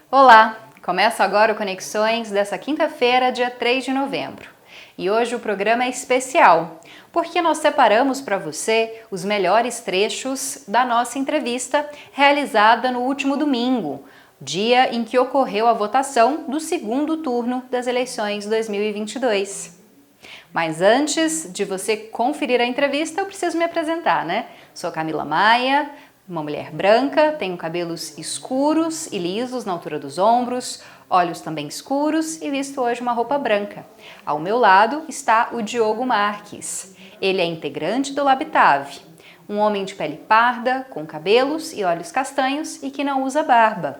Olá! Começa agora o Conexões dessa quinta-feira, dia 3 de novembro. E hoje o programa é especial, porque nós separamos para você os melhores trechos da nossa entrevista realizada no último domingo, dia em que ocorreu a votação do segundo turno das eleições 2022. Mas antes de você conferir a entrevista, eu preciso me apresentar, né? Sou Camila Maia, uma mulher branca, tenho cabelos escuros e lisos na altura dos ombros, olhos também escuros e visto hoje uma roupa branca. Ao meu lado está o Diogo Marques. Ele é integrante do Labitave, um homem de pele parda, com cabelos e olhos castanhos e que não usa barba.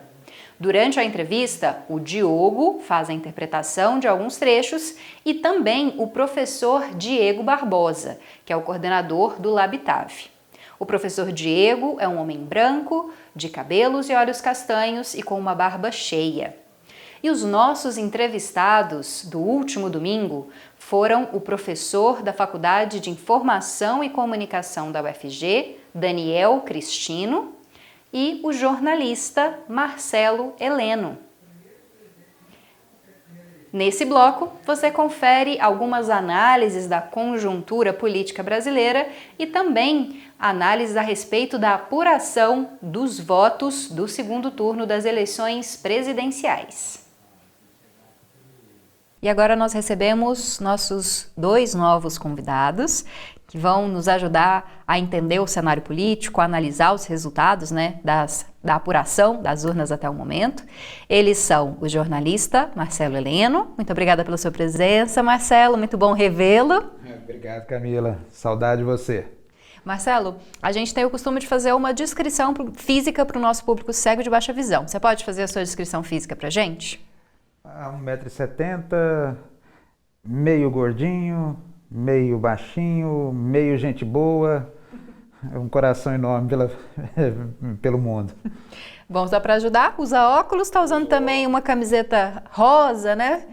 Durante a entrevista, o Diogo faz a interpretação de alguns trechos e também o professor Diego Barbosa, que é o coordenador do Labitave. O professor Diego é um homem branco, de cabelos e olhos castanhos e com uma barba cheia. E os nossos entrevistados do último domingo foram o professor da Faculdade de Informação e Comunicação da UFG, Daniel Cristino, e o jornalista Marcelo Heleno. Nesse bloco, você confere algumas análises da conjuntura política brasileira e também análises a respeito da apuração dos votos do segundo turno das eleições presidenciais. E agora nós recebemos nossos dois novos convidados que vão nos ajudar a entender o cenário político, a analisar os resultados, da apuração das urnas até o momento. Eles são o jornalista Marcelo Heleno. Muito obrigada pela sua presença, Marcelo. Muito bom revê-lo. Obrigado, Camila. Saudade de você. Marcelo, a gente tem o costume de fazer uma descrição física para o nosso público cego de baixa visão. Você pode fazer a sua descrição física para a gente? 1,70 m, meio gordinho, meio baixinho, meio gente boa, um coração enorme pelo mundo. Bom, só para ajudar, usa óculos, está usando também uma camiseta rosa, né?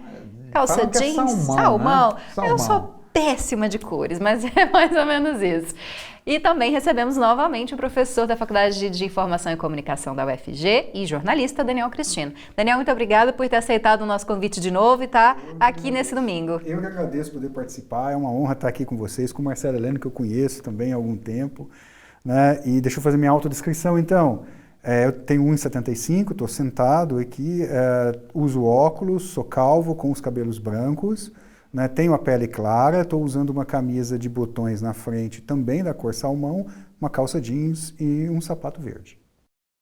Calça jeans, salmão. Né? Eu sou péssima de cores, mas é mais ou menos isso. E também recebemos novamente o professor da Faculdade de Informação e Comunicação da UFG e jornalista Daniel Cristino. Daniel, muito obrigada por ter aceitado o nosso convite de novo e estar aqui nesse domingo. Eu que agradeço poder participar, é uma honra estar aqui com vocês, com o Marcelo Heleno, que eu conheço também há algum tempo, né? E deixa eu fazer minha autodescrição então. Eu tenho 1,75 m, estou sentado aqui, uso óculos, sou calvo, com os cabelos brancos, né, tenho a pele clara, estou usando uma camisa de botões na frente, também da cor salmão, uma calça jeans e um sapato verde.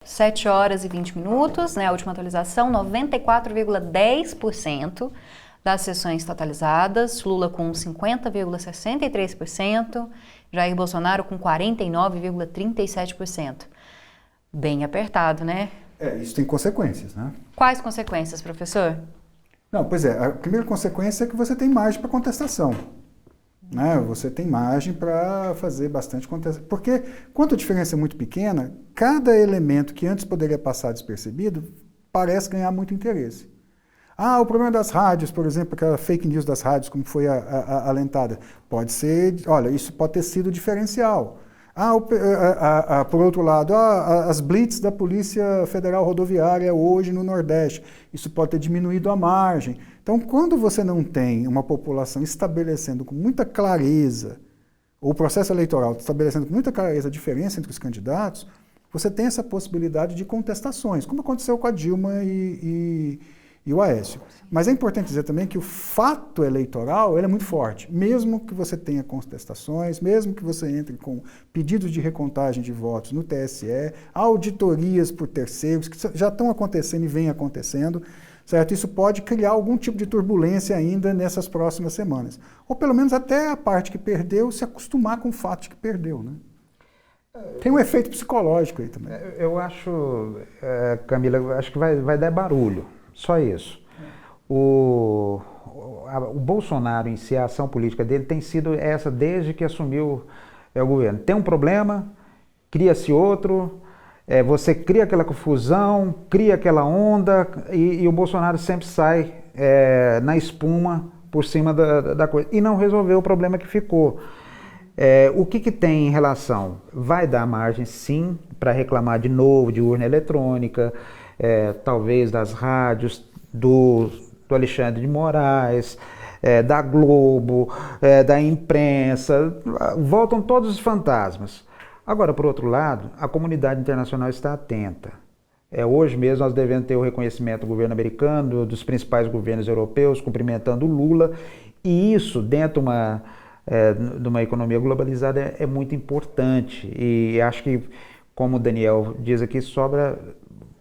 7 horas e 20 minutos, né, a última atualização, 94,10% das sessões totalizadas, Lula com 50,63%, Jair Bolsonaro com 49,37%. Bem apertado, né? Isso tem consequências, né? Quais consequências, professor? Não, pois é, a primeira consequência é que você tem margem para contestação, né? Você tem margem para fazer bastante contestação, porque quando a diferença é muito pequena, cada elemento que antes poderia passar despercebido parece ganhar muito interesse. O problema das rádios, por exemplo, aquela fake news das rádios, como foi alentada, pode ser, olha, isso pode ter sido diferencial. Por outro lado, as blitz da Polícia Federal Rodoviária hoje no Nordeste, isso pode ter diminuído a margem. Então, quando você não tem uma população estabelecendo com muita clareza, ou o processo eleitoral estabelecendo com muita clareza a diferença entre os candidatos, você tem essa possibilidade de contestações, como aconteceu com a Dilma e o Aécio. Mas é importante dizer também que o fato eleitoral ele é muito forte. Mesmo que você tenha contestações, mesmo que você entre com pedidos de recontagem de votos no TSE, auditorias por terceiros, que já estão acontecendo e vêm acontecendo, certo? Isso pode criar algum tipo de turbulência ainda nessas próximas semanas. Ou pelo menos até a parte que perdeu se acostumar com o fato de que perdeu, né? Tem um efeito psicológico aí também. Eu acho, Camila, acho que vai dar barulho. Só isso. O Bolsonaro em si, a ação política dele tem sido essa desde que assumiu o governo. Tem um problema, cria-se outro, você cria aquela confusão, cria aquela onda e o Bolsonaro sempre sai na espuma por cima da coisa. E não resolveu o problema que ficou. O que tem em relação? Vai dar margem, sim, para reclamar de novo de urna eletrônica, talvez das rádios, do Alexandre de Moraes, da Globo, da imprensa, voltam todos os fantasmas. Agora, por outro lado, a comunidade internacional está atenta. Hoje mesmo nós devemos ter o reconhecimento do governo americano, dos principais governos europeus, cumprimentando o Lula, e isso, dentro de uma economia globalizada, é muito importante. E acho que, como o Daniel diz aqui, sobra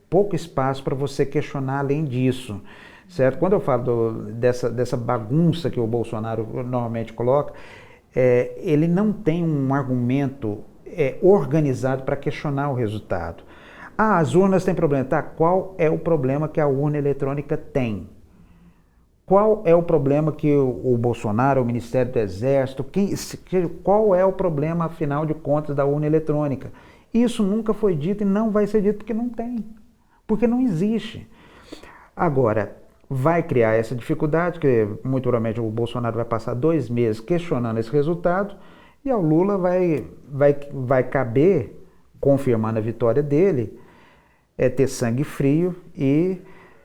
pouco espaço para você questionar além disso. Certo? Quando eu falo dessa bagunça que o Bolsonaro normalmente coloca, ele não tem um argumento organizado para questionar o resultado. As urnas têm problema. Tá, qual é o problema que a urna eletrônica tem? Qual é o problema que o Bolsonaro, o Ministério do Exército, qual é o problema, afinal de contas, da urna eletrônica? Isso nunca foi dito e não vai ser dito porque não tem, porque não existe. Agora, vai criar essa dificuldade, que muito provavelmente o Bolsonaro vai passar 2 meses questionando esse resultado, e ao Lula vai caber, confirmando a vitória dele, ter sangue frio e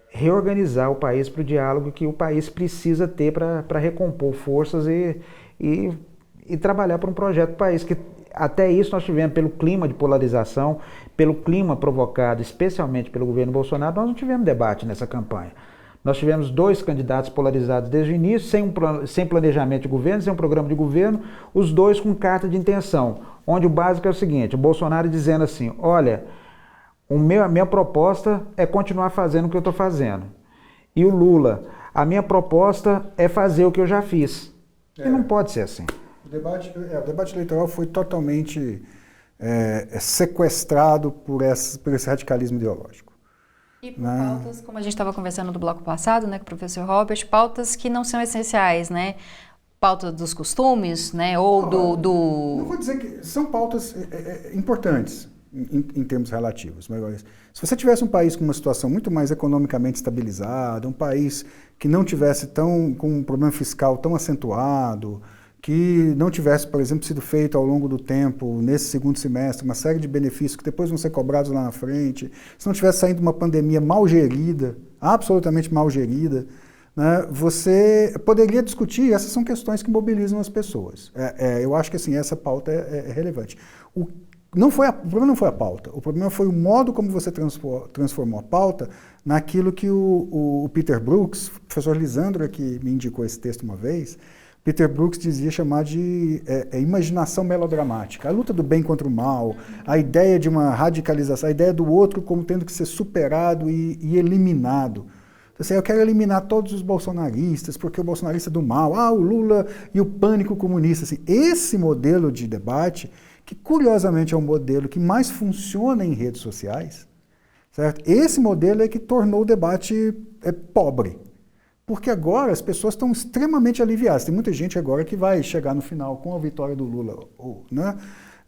reorganizar o país para o diálogo que o país precisa ter para recompor forças e trabalhar para um projeto do país. Que até isso nós tivemos, pelo clima de polarização, pelo clima provocado especialmente pelo governo Bolsonaro, nós não tivemos debate nessa campanha. Nós tivemos 2 candidatos polarizados desde o início, sem planejamento de governo, sem um programa de governo, os 2 com carta de intenção, onde o básico é o seguinte: o Bolsonaro dizendo assim, olha, a minha proposta é continuar fazendo o que eu estou fazendo. E o Lula, a minha proposta é fazer o que eu já fiz. E não pode ser assim. O debate eleitoral foi totalmente sequestrado por esse radicalismo ideológico. E por pautas, como a gente estava conversando no bloco passado, né, com o professor Robert, pautas que não são essenciais, né? Pauta dos costumes, né, ou Não vou dizer que são pautas importantes em termos relativos. Mas se você tivesse um país com uma situação muito mais economicamente estabilizada, um país que não tivesse com um problema fiscal tão acentuado, que não tivesse, por exemplo, sido feito ao longo do tempo, nesse segundo semestre, uma série de benefícios que depois vão ser cobrados lá na frente, se não tivesse saído uma pandemia mal gerida, absolutamente mal gerida, né, você poderia discutir, essas são questões que mobilizam as pessoas. Eu acho que assim, essa pauta é relevante. O problema não foi a pauta, o problema foi o modo como você transformou a pauta naquilo que o Peter Brooks, o professor Lisandro, que me indicou esse texto uma vez, Peter Brooks dizia chamar de imaginação melodramática. A luta do bem contra o mal, a ideia de uma radicalização, a ideia do outro como tendo que ser superado e eliminado. Então, assim, eu quero eliminar todos os bolsonaristas, porque o bolsonarista é do mal, o Lula e o pânico comunista. Assim, esse modelo de debate, que curiosamente é um modelo que mais funciona em redes sociais, certo? Esse modelo é que tornou o debate pobre. Porque agora as pessoas estão extremamente aliviadas. Tem muita gente agora que vai chegar no final com a vitória do Lula, né?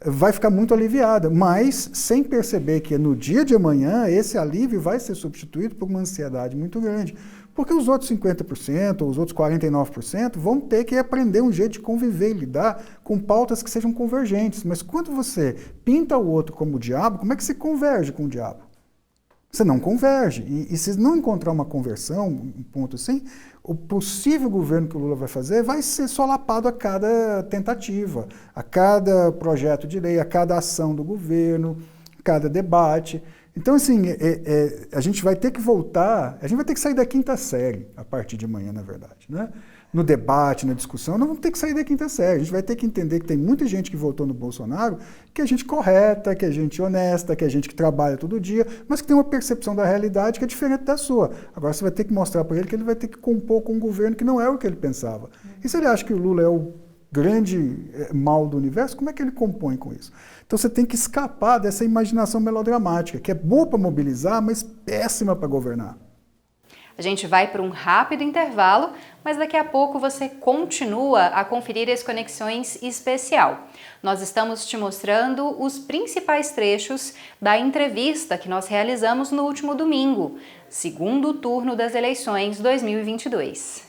Vai ficar muito aliviada, mas sem perceber que no dia de amanhã esse alívio vai ser substituído por uma ansiedade muito grande. Porque os outros 50%, ou os outros 49% vão ter que aprender um jeito de conviver e lidar com pautas que sejam convergentes. Mas quando você pinta o outro como o diabo, como é que você converge com o diabo? Você não converge. E se não encontrar uma conversão, um ponto assim, o possível governo que o Lula vai fazer vai ser solapado a cada tentativa, a cada projeto de lei, a cada ação do governo, a cada debate. Então, assim, a gente vai ter que voltar, a gente vai ter que sair da 5ª série a partir de amanhã, na verdade, né? No debate, na discussão, nós vamos ter que sair da 5ª série. A gente vai ter que entender que tem muita gente que votou no Bolsonaro, que é gente correta, que é gente honesta, que é gente que trabalha todo dia, mas que tem uma percepção da realidade que é diferente da sua. Agora você vai ter que mostrar para ele que ele vai ter que compor com um governo que não é o que ele pensava. E se ele acha que o Lula é o grande mal do universo, como é que ele compõe com isso? Então você tem que escapar dessa imaginação melodramática, que é boa para mobilizar, mas péssima para governar. A gente vai para um rápido intervalo, mas daqui a pouco você continua a conferir as Conexões Especial. Nós estamos te mostrando os principais trechos da entrevista que nós realizamos no último domingo, segundo turno das eleições 2022.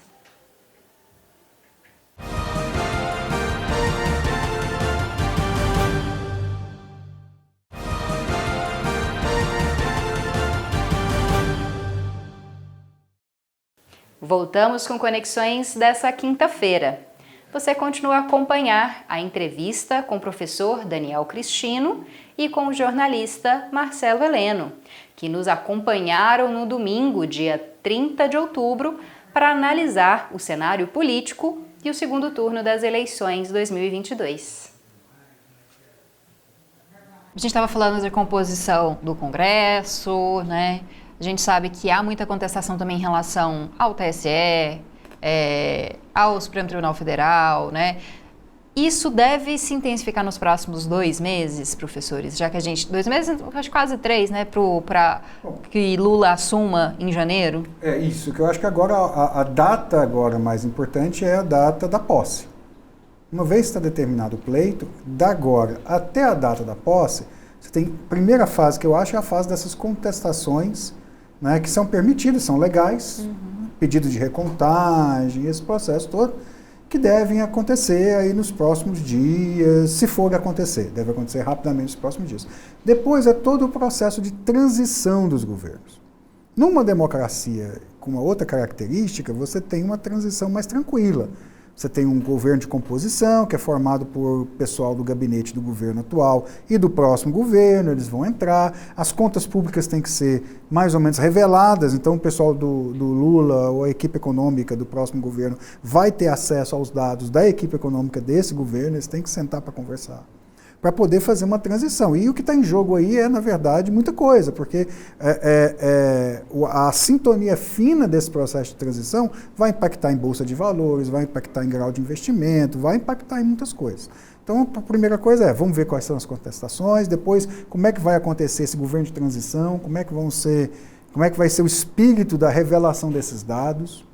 Voltamos com Conexões dessa quinta-feira. Você continua a acompanhar a entrevista com o professor Daniel Cristino e com o jornalista Marcelo Heleno, que nos acompanharam no domingo, dia 30 de outubro, para analisar o cenário político e o segundo turno das eleições 2022. A gente estava falando de composição do Congresso, né? A gente sabe que há muita contestação também em relação ao TSE, ao Supremo Tribunal Federal, né? Isso deve se intensificar nos próximos 2 meses, professores, já que a gente... 2 meses, acho quase 3, né? Para que Lula assuma em janeiro. É isso, que eu acho que agora a data agora mais importante é a data da posse. Uma vez que está determinado o pleito, da agora até a data da posse, você tem a primeira fase, que eu acho, é a fase dessas contestações, né, que são permitidas, são legais, pedido de recontagem, esse processo todo, que devem acontecer aí nos próximos dias, se for acontecer, deve acontecer rapidamente nos próximos dias. Depois é todo o processo de transição dos governos. Numa democracia com uma outra característica, você tem uma transição mais tranquila. Você tem um governo de composição, que é formado por pessoal do gabinete do governo atual e do próximo governo, eles vão entrar. As contas públicas têm que ser mais ou menos reveladas, então o pessoal do Lula ou a equipe econômica do próximo governo vai ter acesso aos dados da equipe econômica desse governo, eles têm que sentar para conversar, para poder fazer uma transição. E o que está em jogo aí é, na verdade, muita coisa, porque a sintonia fina desse processo de transição vai impactar em bolsa de valores, vai impactar em grau de investimento, vai impactar em muitas coisas. Então, a primeira coisa é, vamos ver quais são as contestações, depois, como é que vai acontecer esse governo de transição, como é que vai ser o espírito da revelação desses dados,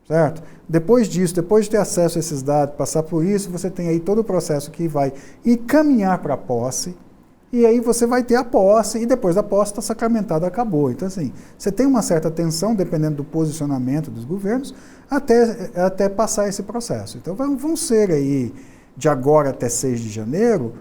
certo? Depois disso, depois de ter acesso a esses dados, passar por isso, você tem aí todo o processo que vai encaminhar para a posse, e aí você vai ter a posse, e depois da posse está sacramentado, acabou. Então, assim, você tem uma certa tensão, dependendo do posicionamento dos governos, até passar esse processo. Então, vão ser aí, de agora até 6 de janeiro,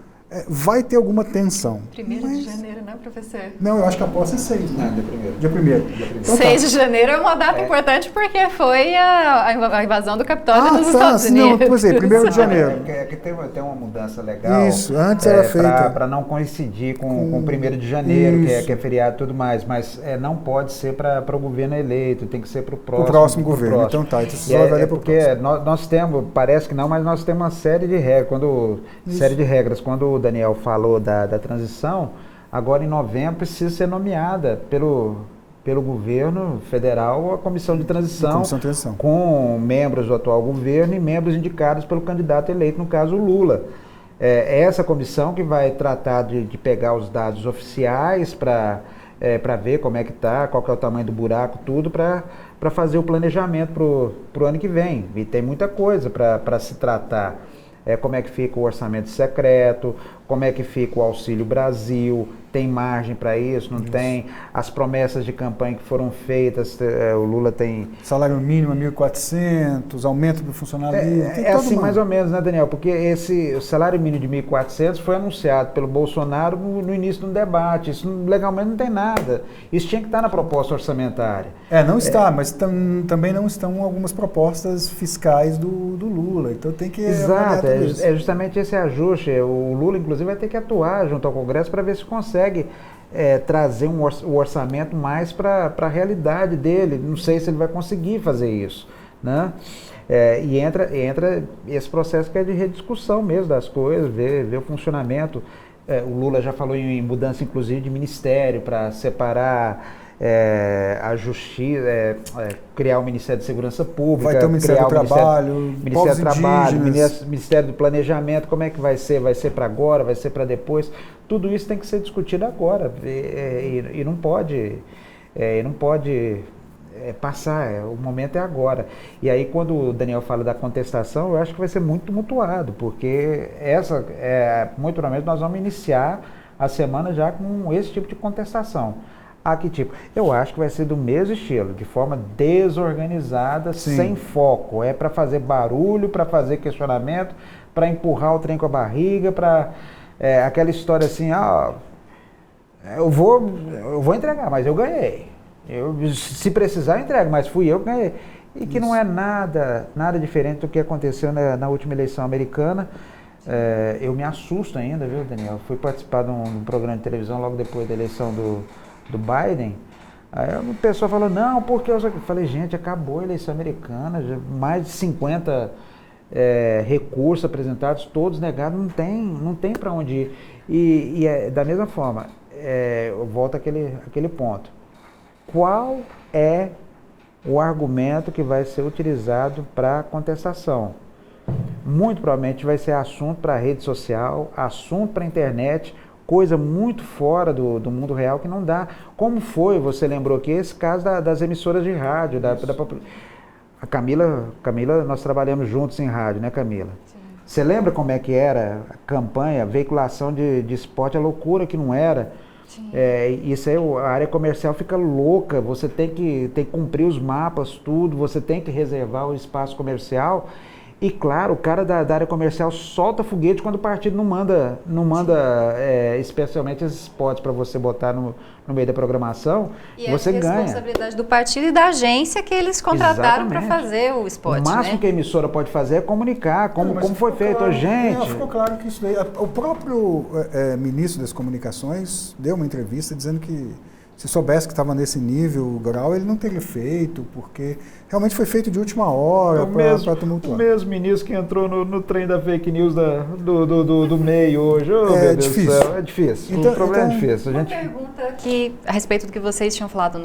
vai ter alguma tensão. 1º de janeiro, né, professor? Não, eu acho que a posse é 6, né? Dia 1º. Então, 6 de janeiro é uma data importante porque foi a invasão do Capitólio nos Estados Unidos. Não, pois é, 1º de janeiro. Que tem uma mudança legal. Isso, antes era feita. Para não coincidir com 1º de janeiro, que é feriado e tudo mais, mas não pode ser para o governo eleito, tem que ser para o próximo governo. Próximo. Então tá, então você só vai ler porque nós temos, parece que não, mas nós temos uma série de regras. Quando o Daniel falou da transição, agora em novembro precisa ser nomeada pelo governo federal a comissão de transição, com membros do atual governo e membros indicados pelo candidato eleito, no caso o Lula. É essa comissão que vai tratar de pegar os dados oficiais para ver como é que está, qual que é o tamanho do buraco, tudo para fazer o planejamento para o ano que vem. E tem muita coisa para se tratar. Como é que fica o orçamento secreto, como é que fica o Auxílio Brasil, tem margem para isso, não tem? As promessas de campanha que foram feitas, o Lula tem... Salário mínimo é 1.400, aumento do funcionalismo... assim mais ou menos, né, Daniel? Porque o salário mínimo de 1.400 foi anunciado pelo Bolsonaro no início do debate, isso legalmente não tem nada. Isso tinha que estar na proposta orçamentária. Não está, mas também não estão algumas propostas fiscais do Lula, então tem que... Exato, é justamente esse ajuste. O Lula, inclusive, vai ter que atuar junto ao Congresso para ver se consegue trazer o orçamento mais para a realidade dele. Não sei se ele vai conseguir fazer isso, né? E entra esse processo que é de rediscussão mesmo das coisas, ver o funcionamento. O Lula já falou em mudança, inclusive, de ministério para separar a justiça, criar o Ministério de Segurança Pública, vai ter o Ministério do Trabalho, Ministério do Planejamento, como é que vai ser? Vai ser para agora, vai ser para depois? Tudo isso tem que ser discutido agora e não pode passar, o momento é agora. E aí quando o Daniel fala da contestação, eu acho que vai ser muito tumultuado, porque muito provavelmente nós vamos iniciar a semana já com esse tipo de contestação. Que tipo? Eu acho que vai ser do mesmo estilo, de forma desorganizada, sem foco. É para fazer barulho, para fazer questionamento, para empurrar o trem com a barriga, para aquela história assim, eu vou entregar, mas eu ganhei. Se precisar, eu entrego, mas fui eu que ganhei. E que não é nada diferente do que aconteceu na última eleição americana. Eu me assusto ainda, viu, Daniel? Fui participar de um programa de televisão logo depois da eleição do Biden. Aí o pessoal falou, não, porque eu falei, gente, acabou a eleição americana, já mais de 50 recursos apresentados, todos negados, não tem para onde ir. E da mesma forma, eu volto àquele ponto. Qual é o argumento que vai ser utilizado para contestação? Muito provavelmente vai ser assunto para a rede social, assunto para a internet, coisa muito fora do mundo real que não dá. Como foi, você lembrou aqui, esse caso das emissoras de rádio, a Camila, nós trabalhamos juntos em rádio, né, Camila? Sim. Você lembra como é que era a campanha, a veiculação de esporte, a loucura que não era? Isso aí, a área comercial fica louca, você tem que cumprir os mapas, tudo, você tem que reservar o espaço comercial. E claro, o cara da área comercial solta foguete quando o partido não manda especialmente esses spots para você botar no meio da programação, e você ganha. E a responsabilidade do partido e da agência que eles contrataram para fazer o spot. O máximo que a emissora pode fazer é comunicar como foi feito. Claro, gente... ficou claro que isso daí... O próprio ministro das Comunicações deu uma entrevista dizendo que se soubesse que estava nesse nível, o grau, ele não teria feito, porque realmente foi feito de última hora para tumultuar. O mesmo ministro que entrou no trem da fake news do MEI hoje. É difícil. É difícil. O problema é difícil. Uma pergunta que, a respeito do que vocês tinham falado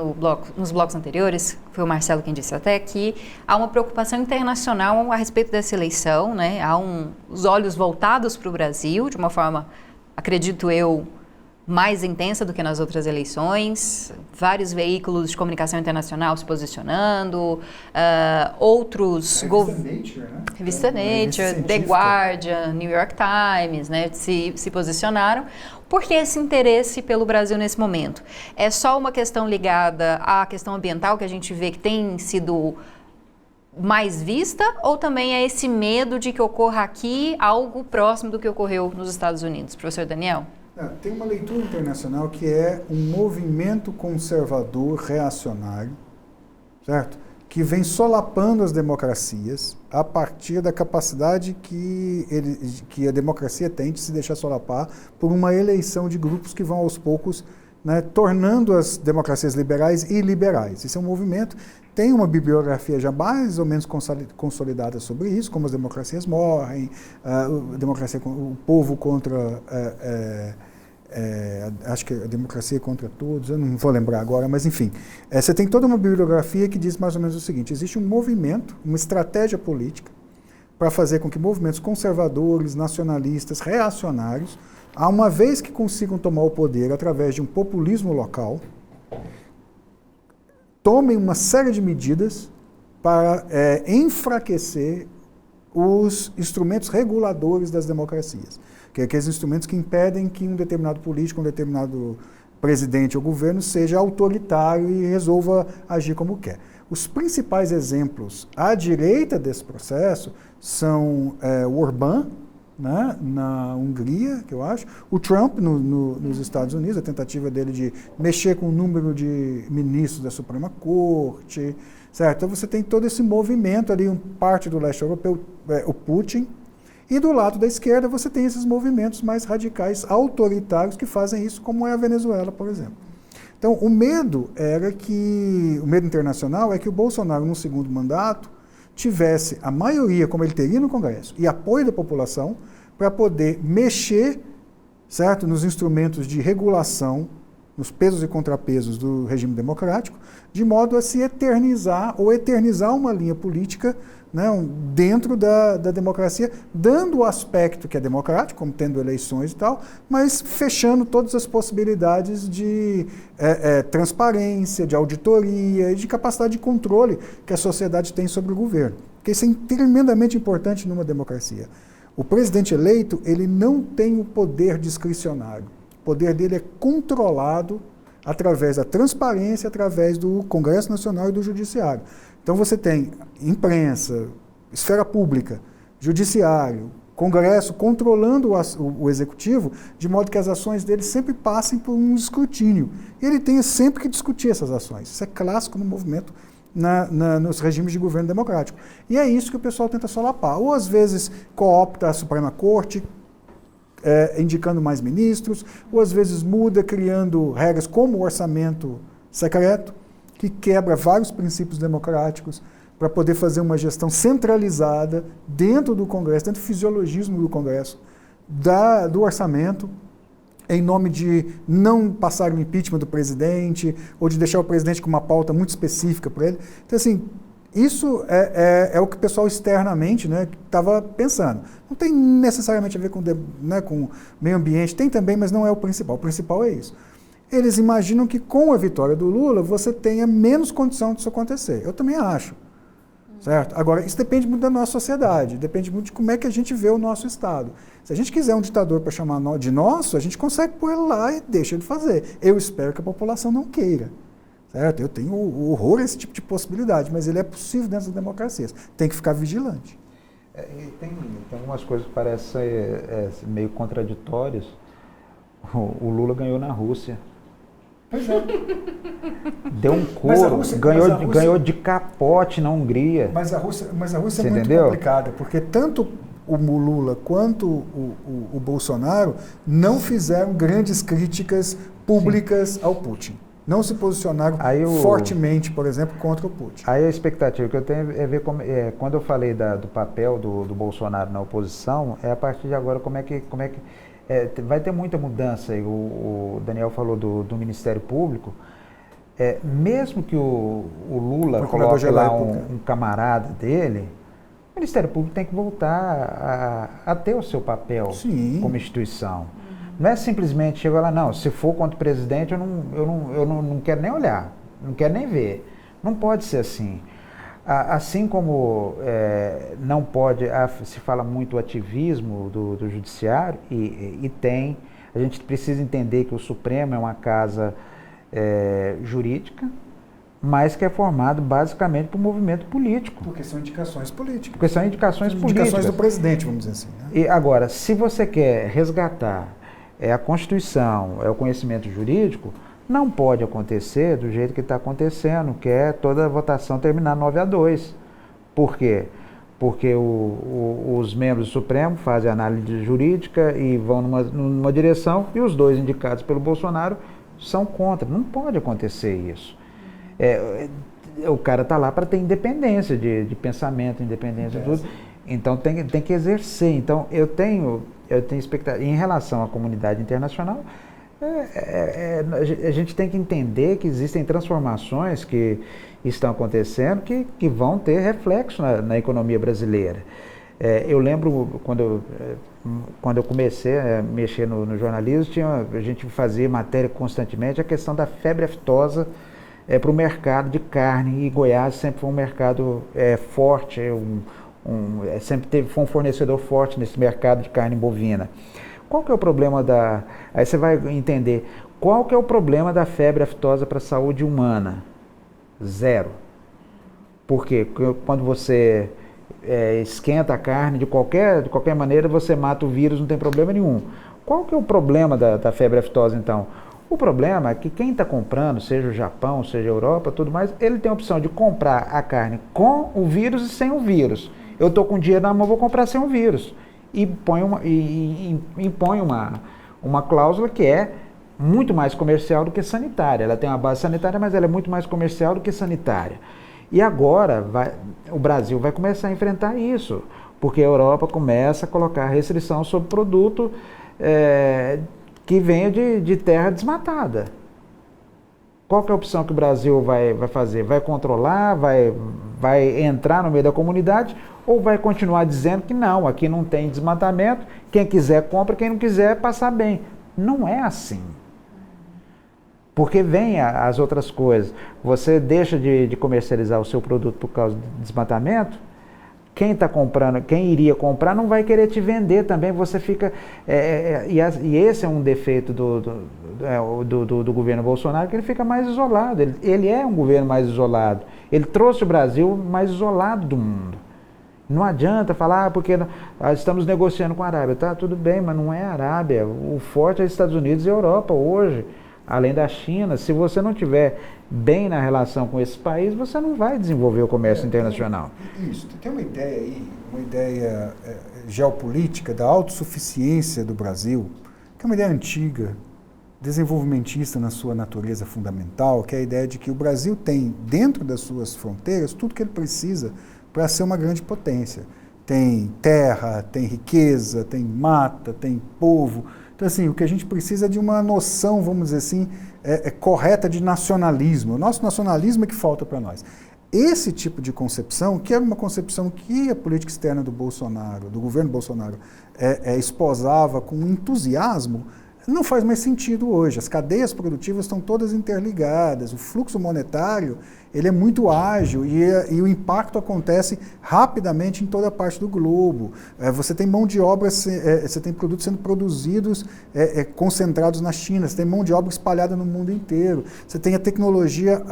nos blocos anteriores, foi o Marcelo quem disse até, que há uma preocupação internacional a respeito dessa eleição, né? Há os olhos voltados para o Brasil, de uma forma, acredito eu, mais intensa do que nas outras eleições, vários veículos de comunicação internacional se posicionando, outros... Revista Nature, The Guardian, New York Times, né, se posicionaram. Por que esse interesse pelo Brasil nesse momento? É só uma questão ligada à questão ambiental que a gente vê que tem sido mais vista, ou também é esse medo de que ocorra aqui algo próximo do que ocorreu nos Estados Unidos? Professor Daniel? Tem uma leitura internacional que é um movimento conservador reacionário, certo? Que vem solapando as democracias a partir da capacidade que a democracia tem de se deixar solapar por uma eleição de grupos que vão aos poucos, né, tornando as democracias liberais iliberais. Esse é um movimento, tem uma bibliografia já mais ou menos consolidada sobre isso, como as democracias morrem, o povo contra... acho que a democracia contra todos, eu não vou lembrar agora, mas enfim. Você tem toda uma bibliografia que diz mais ou menos o seguinte: existe um movimento, uma estratégia política para fazer com que movimentos conservadores, nacionalistas, reacionários, uma vez que consigam tomar o poder através de um populismo local, tomem uma série de medidas para enfraquecer os instrumentos reguladores das democracias, que é aqueles instrumentos que impedem que um determinado político, um determinado presidente ou governo seja autoritário e resolva agir como quer. Os principais exemplos à direita desse processo são o Orbán, né, na Hungria, que eu acho, o Trump nos Estados Unidos, a tentativa dele de mexer com o número de ministros da Suprema Corte, certo? Então você tem todo esse movimento ali, parte do leste europeu, o Putin, e do lado da esquerda você tem esses movimentos mais radicais, autoritários, que fazem isso, como é a Venezuela, por exemplo. Então o medo internacional é que o Bolsonaro, no segundo mandato, tivesse a maioria, como ele teria no Congresso, e apoio da população, para poder mexer, certo, nos instrumentos de regulação, nos pesos e contrapesos do regime democrático, de modo a se eternizar ou eternizar uma linha política, né, dentro da democracia, dando o aspecto que é democrático, como tendo eleições e tal, mas fechando todas as possibilidades de transparência, de auditoria e de capacidade de controle que a sociedade tem sobre o governo. Porque isso é tremendamente importante numa democracia. O presidente eleito, ele não tem o poder discricionário. O poder dele é controlado através da transparência, através do Congresso Nacional e do Judiciário. Então você tem imprensa, esfera pública, judiciário, Congresso controlando o Executivo, de modo que as ações dele sempre passem por um escrutínio. E ele tem sempre que discutir essas ações. Isso é clássico no movimento nos regimes de governo democrático. E é isso que o pessoal tenta solapar. Ou às vezes coopta a Suprema Corte, indicando mais ministros, ou às vezes muda, criando regras como o orçamento secreto, que quebra vários princípios democráticos para poder fazer uma gestão centralizada dentro do Congresso, dentro do fisiologismo do Congresso, do orçamento, em nome de não passar o impeachment do presidente, ou de deixar o presidente com uma pauta muito específica para ele. Então, assim, isso é o que o pessoal externamente, né, estava pensando. Não tem necessariamente a ver com meio ambiente, tem também, mas não é o principal. O principal é isso. Eles imaginam que com a vitória do Lula você tenha menos condição disso acontecer. Eu também acho. Certo? Agora, isso depende muito da nossa sociedade, depende muito de como é que a gente vê o nosso Estado. Se a gente quiser um ditador para chamar de nosso, a gente consegue pôr ele lá e deixa ele fazer. Eu espero que a população não queira. Certo? Eu tenho horror a esse tipo de possibilidade, mas ele é possível dentro das democracias. Tem que ficar vigilante. Tem algumas coisas que parecem meio contraditórias. O Lula ganhou na Rússia. Pois é. Deu um couro, ganhou de capote na Hungria. Mas a Rússia é muito entendeu? complicada, porque tanto o Lula quanto o Bolsonaro não fizeram grandes críticas públicas ao Putin. Não se posicionaram fortemente, por exemplo, contra o Putin. Aí a expectativa que eu tenho é ver como, quando eu falei do papel do Bolsonaro na oposição, a partir de agora como é que vai ter muita mudança aí. O Daniel falou do Ministério Público. Mesmo que o Lula coloque lá um camarada dele, o Ministério Público tem que voltar a ter o seu papel como instituição. Não é simplesmente chegar lá, não, se for contra o presidente, eu não quero nem olhar, não quero nem ver. Não pode ser assim. Assim como não pode, se fala muito o ativismo do judiciário, a gente precisa entender que o Supremo é uma casa jurídica, mas que é formado basicamente por movimento político. Porque são indicações políticas. Porque são indicações políticas. Indicações do presidente, vamos dizer assim. Né? E agora, se você quer resgatar a Constituição, o conhecimento jurídico, não pode acontecer do jeito que está acontecendo, que é toda a votação terminar 9-2. Por quê? Porque os membros do Supremo fazem análise jurídica e vão numa direção, e os dois indicados pelo Bolsonaro são contra. Não pode acontecer isso. O cara está lá para ter independência de pensamento, independência de tudo. Então tem que exercer. Então eu tenho expectativa. Em relação à comunidade internacional, a gente tem que entender que existem transformações que estão acontecendo que vão ter reflexo na economia brasileira. Eu lembro quando eu comecei a mexer no jornalismo, a gente fazia matéria constantemente a questão da febre aftosa para o mercado de carne, e Goiás sempre foi um mercado forte, sempre foi um fornecedor forte nesse mercado de carne bovina. Qual que é o problema aí você vai entender, qual que é o problema da febre aftosa para a saúde humana? Zero. Por quê? Porque quando você esquenta a carne, de qualquer maneira você mata o vírus, não tem problema nenhum. Qual que é o problema da febre aftosa, então? O problema é que quem está comprando, seja o Japão, seja a Europa, tudo mais, ele tem a opção de comprar a carne com o vírus e sem o vírus. Eu estou com dinheiro na mão, vou comprar sem o vírus. E impõe uma cláusula que é muito mais comercial do que sanitária. Ela tem uma base sanitária, mas ela é muito mais comercial do que sanitária. E agora o Brasil vai começar a enfrentar isso, porque a Europa começa a colocar restrição sobre produto que venha de terra desmatada. Qual que é a opção que o Brasil vai fazer? Vai controlar, vai entrar no meio da comunidade, ou vai continuar dizendo que não, aqui não tem desmatamento, quem quiser compra, quem não quiser passar bem. Não é assim. Porque vem as outras coisas. Você deixa de comercializar o seu produto por causa do desmatamento, quem está comprando, quem iria comprar não vai querer te vender também, você fica... E esse é um defeito do governo Bolsonaro, que ele fica mais isolado. Ele é um governo mais isolado. Ele trouxe o Brasil mais isolado do mundo. Não adianta falar, porque estamos negociando com a Arábia. Tá, tudo bem, mas não é a Arábia. O forte é os Estados Unidos e a Europa hoje. além da China. Se você não tiver bem na relação com esses países, você não vai desenvolver o comércio internacional. Isso. Tem uma ideia aí, uma ideia geopolítica da autossuficiência do Brasil, que é uma ideia antiga, desenvolvimentista na sua natureza fundamental, que é a ideia de que o Brasil tem, dentro das suas fronteiras, tudo que ele precisa para ser uma grande potência. Tem terra, tem riqueza, tem mata, tem povo. Então, assim, o que a gente precisa é de uma noção, vamos dizer assim, correta de nacionalismo. O nosso nacionalismo é que falta para nós. Esse tipo de concepção, que é uma concepção que a política externa do Bolsonaro, do governo Bolsonaro, esposava com entusiasmo, não faz mais sentido hoje. As cadeias produtivas estão todas interligadas, o fluxo monetário ele é muito ágil e o impacto acontece rapidamente em toda a parte do globo. Você tem mão de obra, você tem produtos sendo produzidos concentrados na China, você tem mão de obra espalhada no mundo inteiro, você tem a tecnologia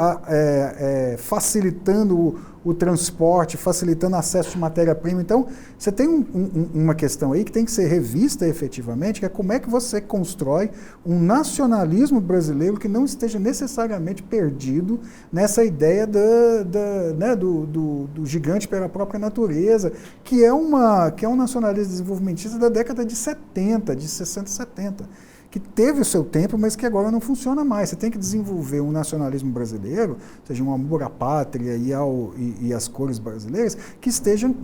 facilitando o transporte, facilitando o acesso de matéria-prima. Então, você tem uma questão aí que tem que ser revista efetivamente, que é como é que você constrói um nacionalismo brasileiro que não esteja necessariamente perdido nessa ideia do gigante pela própria natureza, que é um nacionalismo desenvolvimentista da década de 70, de 60 e 70. Que teve o seu tempo, mas que agora não funciona mais. Você tem que desenvolver um nacionalismo brasileiro, ou seja, um amor à pátria e às cores brasileiras, que estejam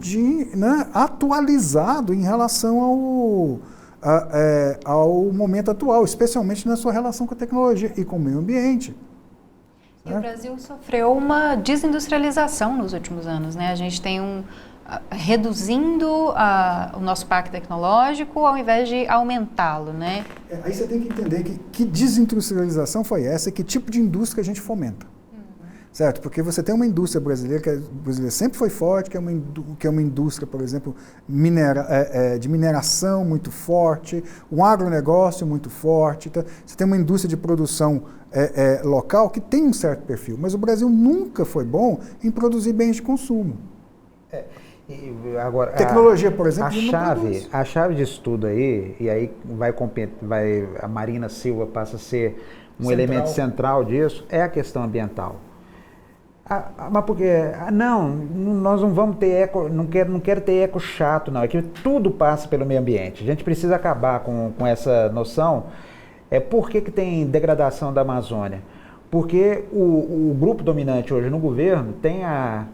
atualizado em relação ao momento atual, especialmente na sua relação com a tecnologia e com o meio ambiente. E o Brasil sofreu uma desindustrialização nos últimos anos, né? A gente tem reduzindo o nosso parque tecnológico ao invés de aumentá-lo, né? Aí você tem que entender que desindustrialização foi essa e que tipo de indústria a gente fomenta. Certo? Porque você tem uma indústria brasileira, que a brasileira sempre foi forte, que é uma indústria, por exemplo, de mineração muito forte, um agronegócio muito forte. Então, você tem uma indústria de produção local que tem um certo perfil, mas o Brasil nunca foi bom em produzir bens de consumo. Agora, tecnologia, por exemplo, a chave disso tudo aí, e aí a Marina Silva passa a ser um elemento central disso, é a questão ambiental. Mas porque, nós não vamos ter eco, não quero ter eco chato, não, é que tudo passa pelo meio ambiente. A gente precisa acabar com essa noção. Por que tem degradação da Amazônia? Porque o grupo dominante hoje no governo tem a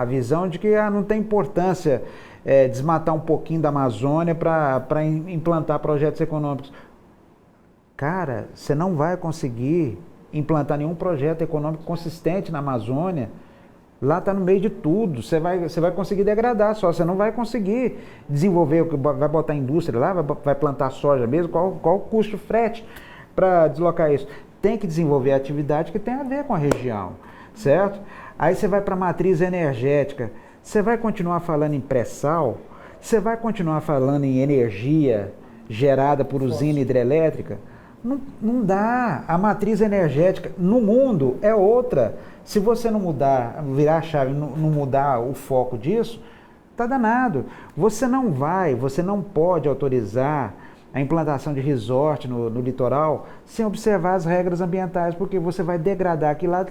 visão de que não tem importância desmatar um pouquinho da Amazônia para implantar projetos econômicos. Cara, você não vai conseguir implantar nenhum projeto econômico consistente na Amazônia. Lá está no meio de tudo. Você vai conseguir degradar só. Você não vai conseguir desenvolver, vai botar indústria lá, vai plantar soja mesmo. Qual o custo frete para deslocar isso? Tem que desenvolver atividade que tem a ver com a região, certo? Aí você vai para a matriz energética. Você vai continuar falando em pré-sal? Você vai continuar falando em energia gerada por usina hidrelétrica? Não dá. A matriz energética no mundo é outra. Se você não mudar, virar a chave, não mudar o foco disso, tá danado. Você não pode autorizar a implantação de resort no litoral sem observar as regras ambientais, porque você vai degradar aquilo lá.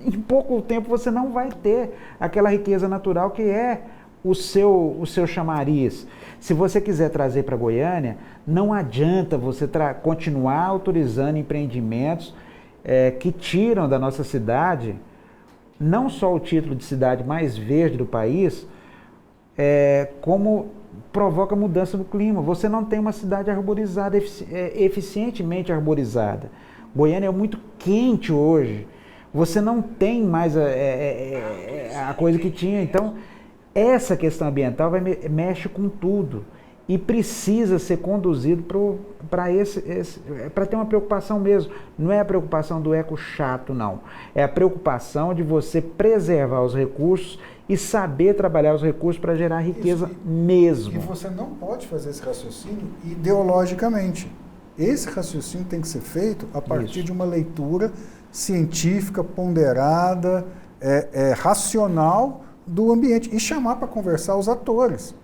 Em pouco tempo você não vai ter aquela riqueza natural que é o seu chamariz. Se você quiser trazer para Goiânia, não adianta você continuar autorizando empreendimentos que tiram da nossa cidade não só o título de cidade mais verde do país, como provoca mudança no clima. Você não tem uma cidade arborizada, eficientemente arborizada. Goiânia é muito quente hoje. Você não tem mais a coisa que tinha. Então, essa questão ambiental mexe com tudo e precisa ser conduzido para ter uma preocupação mesmo. Não é a preocupação do eco chato, não. É a preocupação de você preservar os recursos e saber trabalhar os recursos para gerar riqueza mesmo. E você não pode fazer esse raciocínio ideologicamente. Esse raciocínio tem que ser feito a partir de uma leitura científica, ponderada, racional do ambiente e chamar para conversar os atores.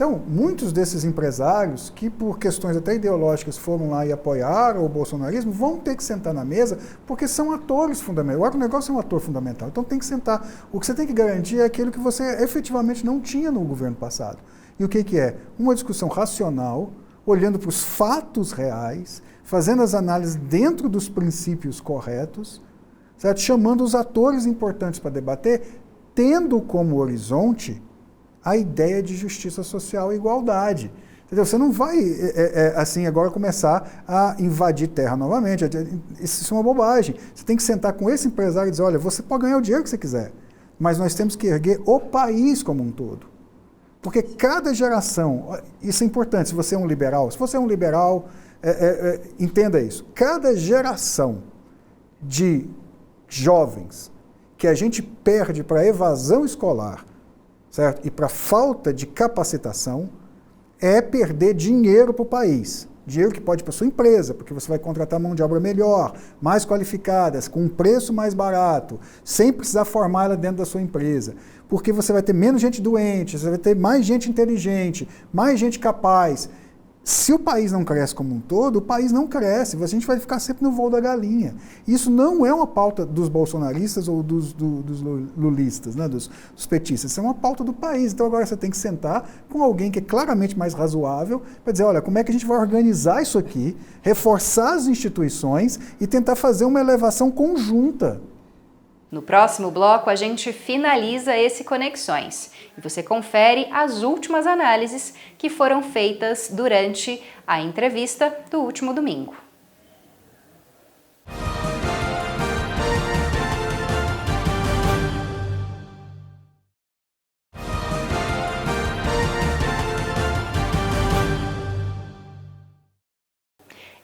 Então, muitos desses empresários que por questões até ideológicas foram lá e apoiaram o bolsonarismo, vão ter que sentar na mesa porque são atores fundamentais. O agronegócio é um ator fundamental, então tem que sentar. O que você tem que garantir é aquilo que você efetivamente não tinha no governo passado. E o que é? Uma discussão racional, olhando para os fatos reais, fazendo as análises dentro dos princípios corretos, certo? Chamando os atores importantes para debater, tendo como horizonte a ideia de justiça social e igualdade. Entendeu? Você não vai, assim, agora começar a invadir terra novamente. Isso é uma bobagem. Você tem que sentar com esse empresário e dizer, olha, você pode ganhar o dinheiro que você quiser, mas nós temos que erguer o país como um todo. Porque cada geração, isso é importante, se você é um liberal, entenda isso, cada geração de jovens que a gente perde para evasão escolar, certo? E para falta de capacitação, é perder dinheiro para o país. Dinheiro que pode ir para a sua empresa, porque você vai contratar mão de obra melhor, mais qualificadas, com um preço mais barato, sem precisar formar ela dentro da sua empresa. Porque você vai ter menos gente doente, você vai ter mais gente inteligente, mais gente capaz. Se o país não cresce como um todo, o país não cresce, a gente vai ficar sempre no voo da galinha. Isso não é uma pauta dos bolsonaristas ou dos lulistas, né, dos petistas, isso é uma pauta do país. Então agora você tem que sentar com alguém que é claramente mais razoável para dizer, olha, como é que a gente vai organizar isso aqui, reforçar as instituições e tentar fazer uma elevação conjunta. No próximo bloco, a gente finaliza esse Conexões e você confere as últimas análises que foram feitas durante a entrevista do último domingo.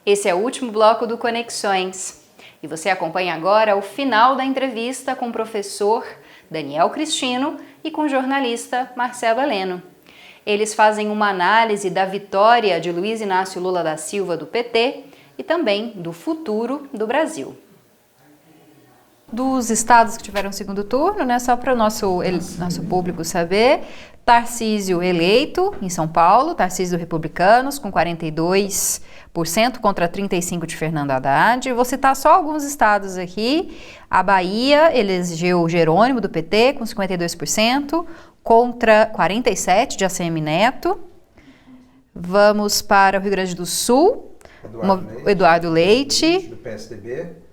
Esse é o último bloco do Conexões. E você acompanha agora o final da entrevista com o professor Daniel Cristino e com o jornalista Marcelo Heleno. Eles fazem uma análise da vitória de Luiz Inácio Lula da Silva do PT e também do futuro do Brasil. Dos estados que tiveram segundo turno, né, só para o nosso público saber, Tarcísio eleito em São Paulo, Tarcísio do Republicanos com 42% contra 35% de Fernando Haddad. Vou citar só alguns estados aqui. A Bahia elegeu Jerônimo do PT com 52% contra 47% de ACM Neto. Vamos para o Rio Grande do Sul, Eduardo Leite do PSDB.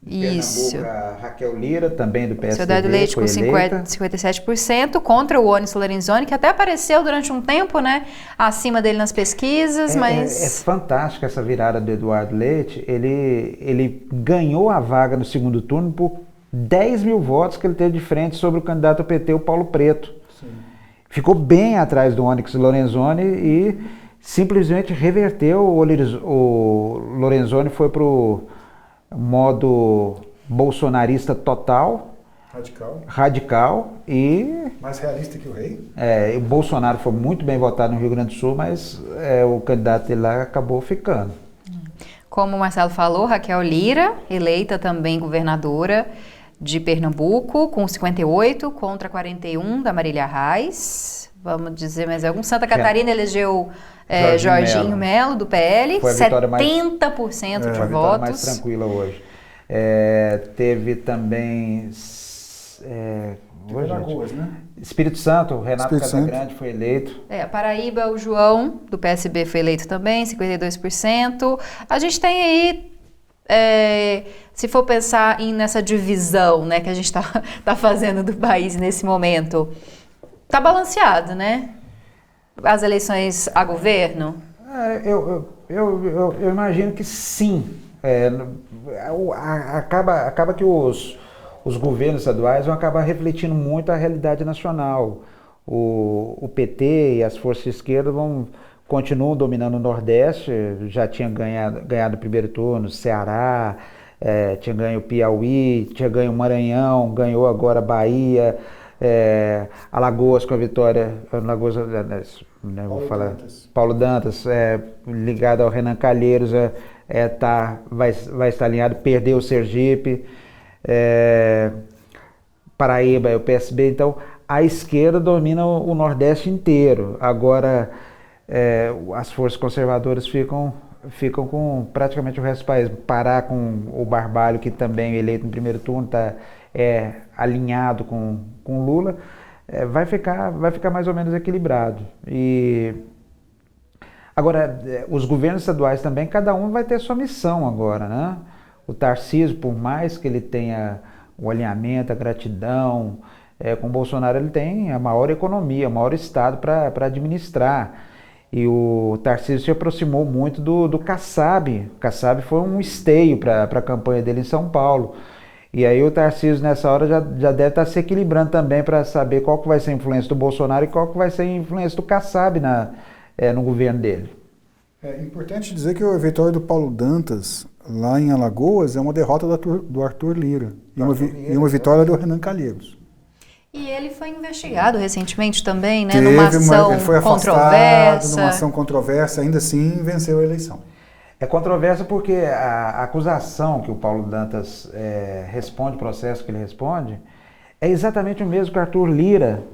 Isso. Pernambuco, a Raquel Lira, também do PSDB, Eduardo Leite com 57%, contra o Onyx Lorenzoni, que até apareceu durante um tempo, né, acima dele nas pesquisas, mas... É fantástica essa virada do Eduardo Leite. Ele ganhou a vaga no segundo turno por 10 mil votos que ele teve de frente sobre o candidato ao PT, o Paulo Preto. Sim. Ficou bem atrás do Onyx Lorenzoni e simplesmente reverteu. O Lorenzoni foi para o modo bolsonarista total, radical e... Mais realista que o rei. O Bolsonaro foi muito bem votado no Rio Grande do Sul, mas o candidato dele lá acabou ficando. Como o Marcelo falou, Raquel Lira, eleita também governadora de Pernambuco, com 58 contra 41 da Marília Reis. Vamos dizer mais algum. Santa Catarina elegeu Jorginho Melo, do PL, 70% de votos. Mais tranquila hoje. Teve também Alagoas, né? Espírito Santo, Renato Casagrande foi eleito. Paraíba, o João, do PSB, foi eleito também, 52%. A gente tem aí, se for pensar nessa divisão, né, que a gente tá fazendo do país nesse momento, tá balanceado, né? As eleições a governo? Eu imagino que sim. Acaba que os governos estaduais vão acabar refletindo muito a realidade nacional. O PT e as forças de esquerda continuam dominando o Nordeste, já tinha ganhado o primeiro turno, Ceará, tinha ganho o Piauí, tinha ganho o Maranhão, ganhou agora a Bahia, Alagoas com a vitória, Paulo Dantas, ligado ao Renan Calheiros, vai estar alinhado, perdeu o Sergipe, Paraíba é o PSB, então a esquerda domina o Nordeste inteiro. Agora, as forças conservadoras ficam com praticamente o resto do país. Pará com o Barbalho, que também eleito no primeiro turno, está alinhado com Lula, vai ficar mais ou menos equilibrado. Agora, os governos estaduais também, cada um vai ter sua missão agora, né? O Tarcísio, por mais que ele tenha o alinhamento, a gratidão, com o Bolsonaro ele tem a maior economia, o maior estado para administrar. E o Tarcísio se aproximou muito do Kassab. O Kassab foi um esteio para a campanha dele em São Paulo. E aí o Tarcísio nessa hora já deve estar se equilibrando também para saber qual que vai ser a influência do Bolsonaro e qual que vai ser a influência do Kassab no governo dele. É importante dizer que a vitória do Paulo Dantas lá em Alagoas é uma derrota do Arthur Lira e uma vitória do Renan Calheiros. E ele foi investigado recentemente também, né? Ele foi afastado controversa. numa ação controversa, ainda assim venceu a eleição. É controversa porque a acusação que o Paulo Dantas responde, o processo que ele responde, é exatamente o mesmo que o Arthur Lira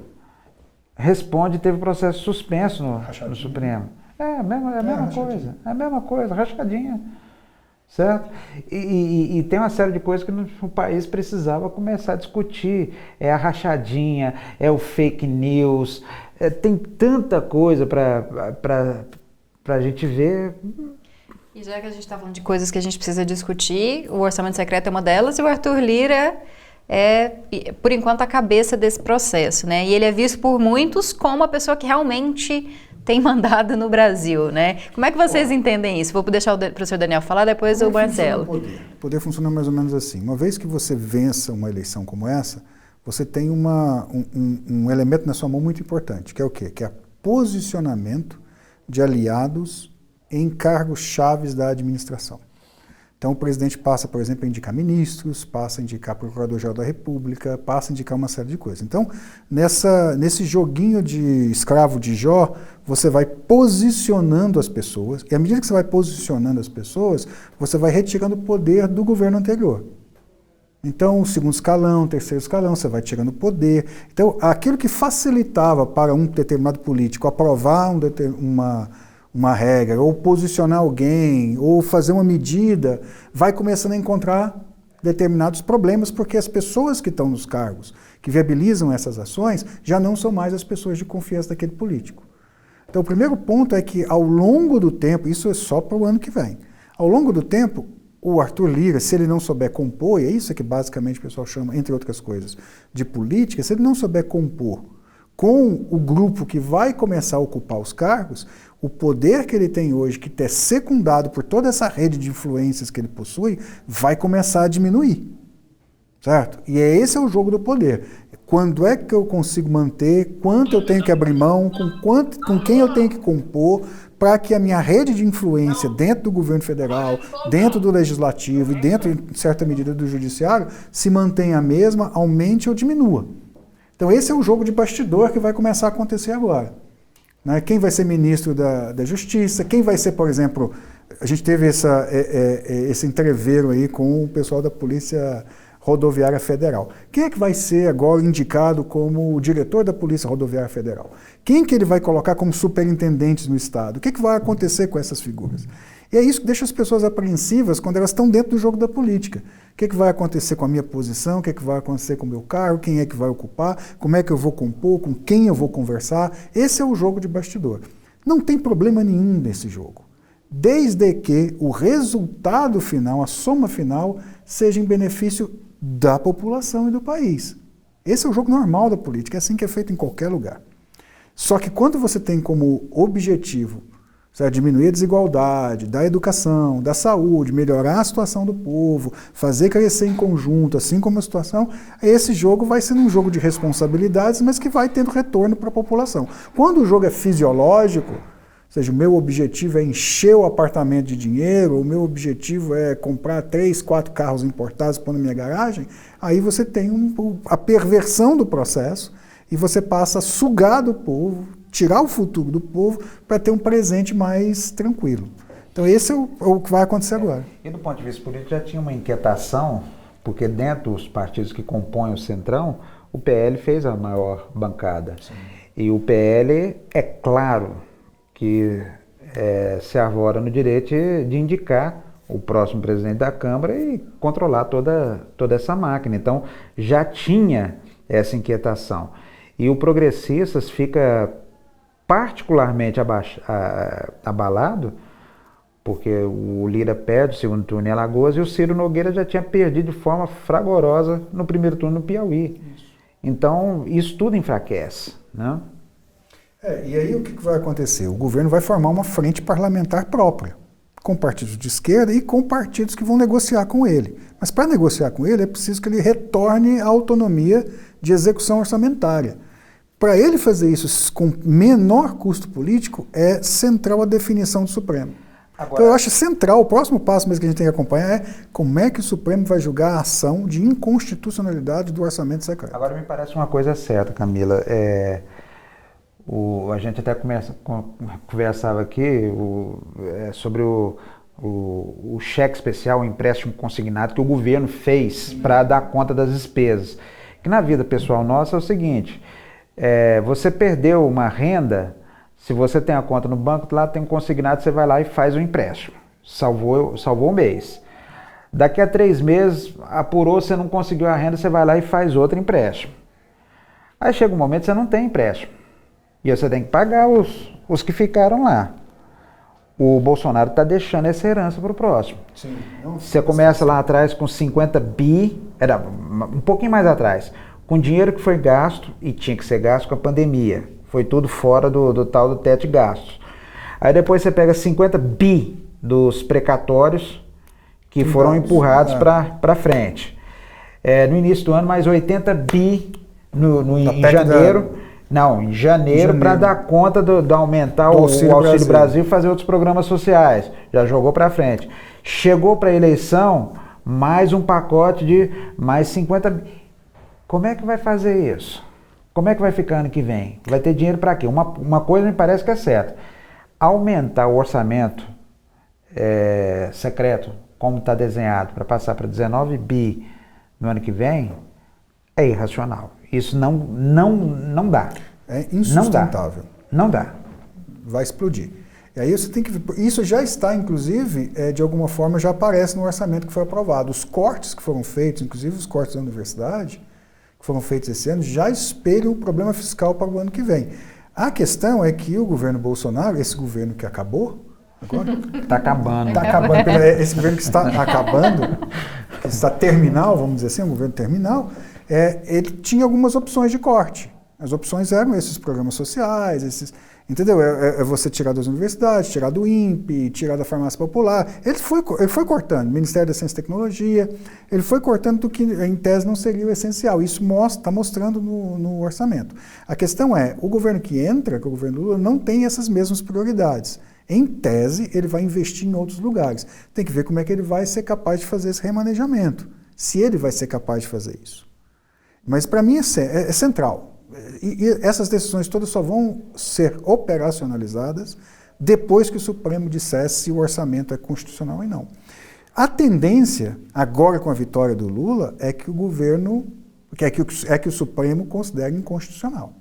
responde e teve processo suspenso no Supremo. É a mesma coisa, rachadinha. Certo? E tem uma série de coisas que o país precisava começar a discutir. É a rachadinha, é o fake news, tem tanta coisa para a gente ver. E já que a gente está falando de coisas que a gente precisa discutir, o orçamento secreto é uma delas e o Arthur Lira é, por enquanto, a cabeça desse processo, né? E ele é visto por muitos como a pessoa que realmente tem mandado no Brasil, né? Como é que vocês entendem isso? Vou deixar o professor Daniel falar, depois o Marcelo. O poder funciona mais ou menos assim. Uma vez que você vença uma eleição como essa, você tem um elemento na sua mão muito importante, que é o quê? Que é posicionamento de aliados em cargos chaves da administração. Então, o presidente passa, por exemplo, a indicar ministros, passa a indicar procurador-geral da República, passa a indicar uma série de coisas. Então, nesse joguinho de escravo de Jó, você vai posicionando as pessoas, e à medida que você vai posicionando as pessoas, você vai retirando o poder do governo anterior. Então, o segundo escalão, o terceiro escalão, você vai tirando poder. Então, aquilo que facilitava para um determinado político aprovar uma regra, ou posicionar alguém, ou fazer uma medida, vai começando a encontrar determinados problemas, porque as pessoas que estão nos cargos, que viabilizam essas ações, já não são mais as pessoas de confiança daquele político. Então, o primeiro ponto é que, ao longo do tempo, isso é só para o ano que vem, ao longo do tempo, o Arthur Lira, se ele não souber compor, e é isso que basicamente o pessoal chama, entre outras coisas, de política, se ele não souber compor com o grupo que vai começar a ocupar os cargos, o poder que ele tem hoje, que é secundado por toda essa rede de influências que ele possui, vai começar a diminuir, certo? E esse é o jogo do poder. Quando é que eu consigo manter, quanto eu tenho que abrir mão, com quem eu tenho que compor, para que a minha rede de influência dentro do governo federal, dentro do legislativo e dentro, em certa medida, do judiciário, se mantenha a mesma, aumente ou diminua. Então esse é o jogo de bastidor que vai começar a acontecer agora. Né? Quem vai ser ministro da Justiça, quem vai ser, por exemplo, a gente teve esse entreveiro aí com o pessoal da Polícia Rodoviária Federal. Quem é que vai ser agora indicado como o diretor da Polícia Rodoviária Federal? Quem que ele vai colocar como superintendentes no Estado? O que vai acontecer com essas figuras? E é isso que deixa as pessoas apreensivas quando elas estão dentro do jogo da política. O que vai acontecer com a minha posição? O que vai acontecer com o meu cargo? Quem é que vai ocupar? Como é que eu vou compor? Com quem eu vou conversar? Esse é o jogo de bastidor. Não tem problema nenhum nesse jogo, desde que o resultado final, a soma final, seja em benefício da população e do país. Esse é o jogo normal da política, é assim que é feito em qualquer lugar. Só que quando você tem como objetivo diminuir a desigualdade, da educação, da saúde, melhorar a situação do povo, fazer crescer em conjunto, assim como a situação, esse jogo vai sendo um jogo de responsabilidades, mas que vai tendo retorno para a população. Quando o jogo é fisiológico, ou seja, o meu objetivo é encher o apartamento de dinheiro, o meu objetivo é comprar 3, 4 carros importados para pôr na minha garagem, aí você tem a perversão do processo e você passa a sugar do povo, tirar o futuro do povo para ter um presente mais tranquilo. Então esse é o que vai acontecer agora. E do ponto de vista político já tinha uma inquietação, porque dentro dos partidos que compõem o Centrão, o PL fez a maior bancada. Sim. E o PL, é claro que se arvora no direito de indicar o próximo presidente da Câmara e controlar toda essa máquina. Então, já tinha essa inquietação. E o Progressistas fica particularmente abalado, porque o Lira perde o segundo turno em Alagoas e o Ciro Nogueira já tinha perdido de forma fragorosa no primeiro turno no Piauí. Isso. Então, isso tudo enfraquece, né? E aí o que vai acontecer? O governo vai formar uma frente parlamentar própria, com partidos de esquerda e com partidos que vão negociar com ele. Mas para negociar com ele é preciso que ele retorne à autonomia de execução orçamentária. Para ele fazer isso com menor custo político, é central a definição do Supremo. Agora, então eu acho central, o próximo passo mesmo que a gente tem que acompanhar é como é que o Supremo vai julgar a ação de inconstitucionalidade do orçamento secreto. Agora me parece uma coisa certa, Camila. A gente até conversava aqui sobre o cheque especial, o empréstimo consignado que o governo fez para dar conta das despesas. Que na vida pessoal nossa é o seguinte, você perdeu uma renda, se você tem a conta no banco, lá tem um consignado, você vai lá e faz o empréstimo. Salvou o mês. Daqui a 3 meses, apurou, você não conseguiu a renda, você vai lá e faz outro empréstimo. Aí chega um momento que você não tem empréstimo. E você tem que pagar os que ficaram lá. O Bolsonaro está deixando essa herança para o próximo. Sim, você começa lá atrás com 50 bi, era um pouquinho mais atrás, com dinheiro que foi gasto, e tinha que ser gasto com a pandemia. Foi tudo fora do tal do teto de gastos. Aí depois você pega 50 bi dos precatórios que foram empurrados para frente. No início do ano, mais 80 bi em janeiro. Não, em janeiro para dar conta de aumentar o Auxílio Brasil e fazer outros programas sociais. Já jogou para frente. Chegou para a eleição, mais um pacote de mais 50 bi. Como é que vai fazer isso? Como é que vai ficar ano que vem? Vai ter dinheiro para quê? Uma coisa me parece que é certa. Aumentar o orçamento secreto, como está desenhado, para passar para 19 bi no ano que vem, é irracional. Isso não dá. É insustentável. Não dá. Vai explodir. E aí você tem que ver. Isso já está, inclusive, de alguma forma, já aparece no orçamento que foi aprovado. Os cortes que foram feitos, inclusive os cortes da universidade, que foram feitos esse ano, já espelham o problema fiscal para o ano que vem. A questão é que o governo Bolsonaro, esse governo que acabou, agora está acabando. Está acabando. Esse governo que está acabando, que está terminal, vamos dizer assim, um governo terminal, ele tinha algumas opções de corte. As opções eram esses programas sociais, entendeu? Você tirar das universidades, tirar do INPE, tirar da farmácia popular. Ele foi cortando, Ministério da Ciência e Tecnologia, ele foi cortando do que em tese não seria o essencial. Isso está mostrando no orçamento. A questão é, o governo que entra, que é o governo Lula, não tem essas mesmas prioridades. Em tese, ele vai investir em outros lugares. Tem que ver como é que ele vai ser capaz de fazer esse remanejamento. Se ele vai ser capaz de fazer isso. Mas para mim é central. E essas decisões todas só vão ser operacionalizadas depois que o Supremo dissesse se o orçamento é constitucional ou não. A tendência, agora com a vitória do Lula, é que o governo, que o Supremo considere inconstitucional.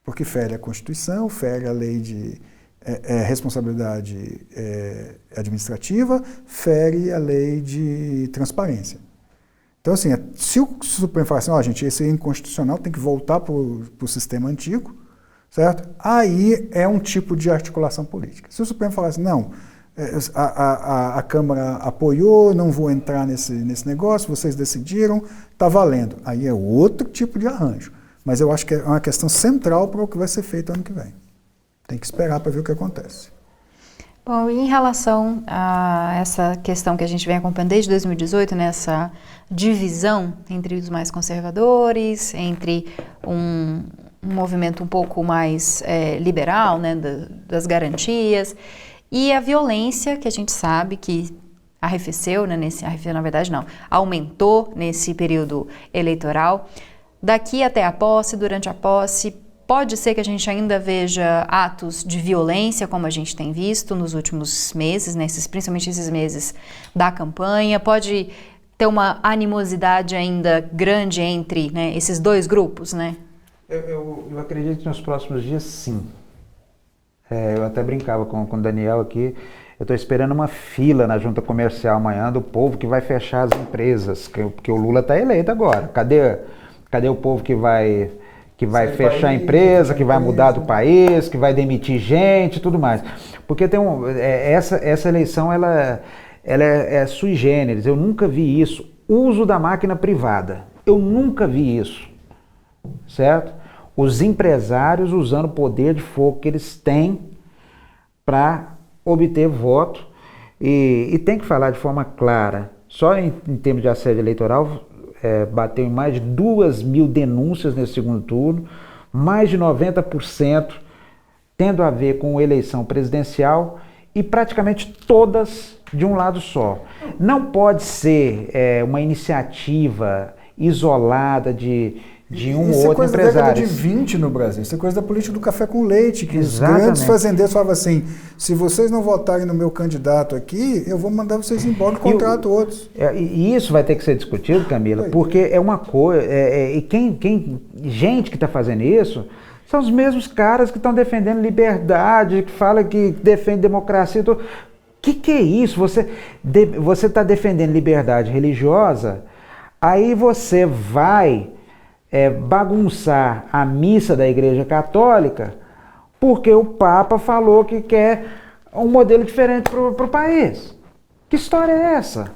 Porque fere a Constituição, fere a lei de responsabilidade administrativa, fere a lei de transparência. Então, assim, se o Supremo falar assim, gente, esse é inconstitucional, tem que voltar para o sistema antigo, certo? Aí é um tipo de articulação política. Se o Supremo falar assim, não, a Câmara apoiou, não vou entrar nesse negócio, vocês decidiram, está valendo. Aí é outro tipo de arranjo. Mas eu acho que é uma questão central para o que vai ser feito ano que vem. Tem que esperar para ver o que acontece. Bom, e em relação a essa questão que a gente vem acompanhando desde 2018, nessa divisão entre os mais conservadores, entre um movimento um pouco mais liberal, né, das garantias, e a violência que a gente sabe que arrefeceu, né, na verdade não, aumentou nesse período eleitoral. Daqui até a posse, durante a posse, pode ser que a gente ainda veja atos de violência, como a gente tem visto nos últimos meses, principalmente esses meses da campanha. Pode ter uma animosidade ainda grande entre, né, esses dois grupos, né? Eu acredito que nos próximos dias, sim. Eu até brincava com o Daniel aqui. Eu estou esperando uma fila na junta comercial amanhã do povo que vai fechar as empresas, porque o Lula está eleito agora. Cadê o povo que vai fechar a empresa, que vai mudar do país, que vai demitir gente e tudo mais? Porque essa eleição ela é sui generis. Eu nunca vi isso. Uso da máquina privada. Eu nunca vi isso. Certo? Os empresários usando o poder de fogo que eles têm para obter voto e tem que falar de forma clara. Só em termos de assédio eleitoral, bateu em mais de 2.000 denúncias nesse segundo turno, mais de 90% tendo a ver com eleição presidencial e praticamente todas de um lado só. Não pode ser uma iniciativa isolada de um ou outro empresário. Isso é coisa da década de 20 no Brasil, isso é coisa da política do café com leite, que Exatamente. Os grandes fazendeiros falavam assim, se vocês não votarem no meu candidato aqui, eu vou mandar vocês embora e contrato outros. E isso vai ter que ser discutido, Camila, porque é uma coisa, e gente que está fazendo isso, são os mesmos caras que estão defendendo liberdade, que falam que defende democracia. O que é isso? Você está defendendo liberdade religiosa, aí você vai bagunçar a missa da Igreja Católica porque o Papa falou que quer um modelo diferente para o país. Que história é essa?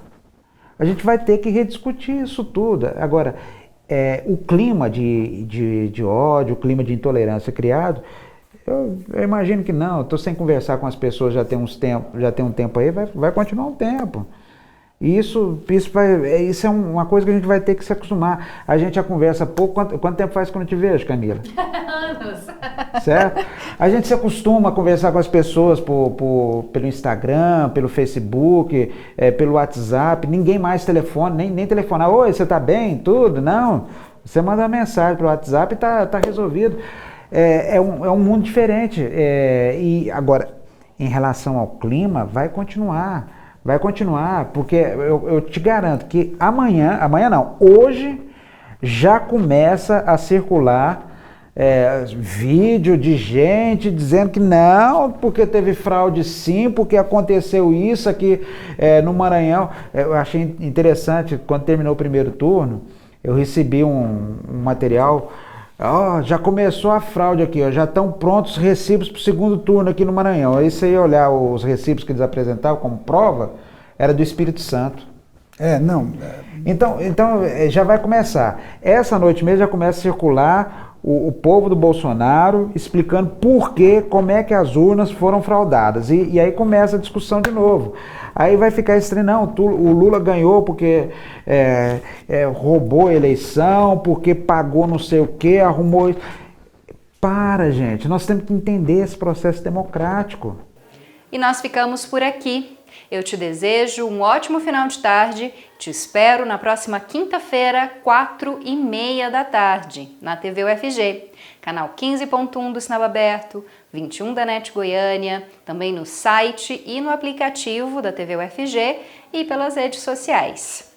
A gente vai ter que rediscutir isso tudo. Agora, o clima de ódio, o clima de intolerância criado, eu imagino que não. Estou sem conversar com as pessoas já tem um tempo aí, vai continuar um tempo. Isso é uma coisa que a gente vai ter que se acostumar. A gente já conversa pouco. Quanto tempo faz que eu não te vejo, Camila? Anos. Certo? A gente se acostuma a conversar com as pessoas pelo Instagram, pelo Facebook, pelo WhatsApp. Ninguém mais telefona, nem telefonar. Oi, você está bem? Tudo? Não. Você manda uma mensagem pelo WhatsApp e tá resolvido. É um mundo diferente. E agora, em relação ao clima, vai continuar. Vai continuar, porque eu te garanto que amanhã não, hoje já começa a circular vídeo de gente dizendo que não, porque teve fraude sim, porque aconteceu isso aqui no Maranhão. Eu achei interessante, quando terminou o primeiro turno, eu recebi um material. Já começou a fraude aqui, já estão prontos os recibos para o segundo turno aqui no Maranhão. Aí você ia olhar os recibos que eles apresentavam como prova, era do Espírito Santo. Então já vai começar. Essa noite mesmo já começa a circular o povo do Bolsonaro explicando como é que as urnas foram fraudadas. E aí começa a discussão de novo. Aí vai ficar estranho, não, o Lula ganhou porque roubou a eleição, porque pagou não sei o quê, arrumou... Para, gente, nós temos que entender esse processo democrático. E nós ficamos por aqui. Eu te desejo um ótimo final de tarde. Te espero na próxima quinta-feira, 4h30 da tarde, na TV UFG, canal 15.1 do Sinal Aberto, 21 da NET Goiânia, também no site e no aplicativo da TV UFG e pelas redes sociais.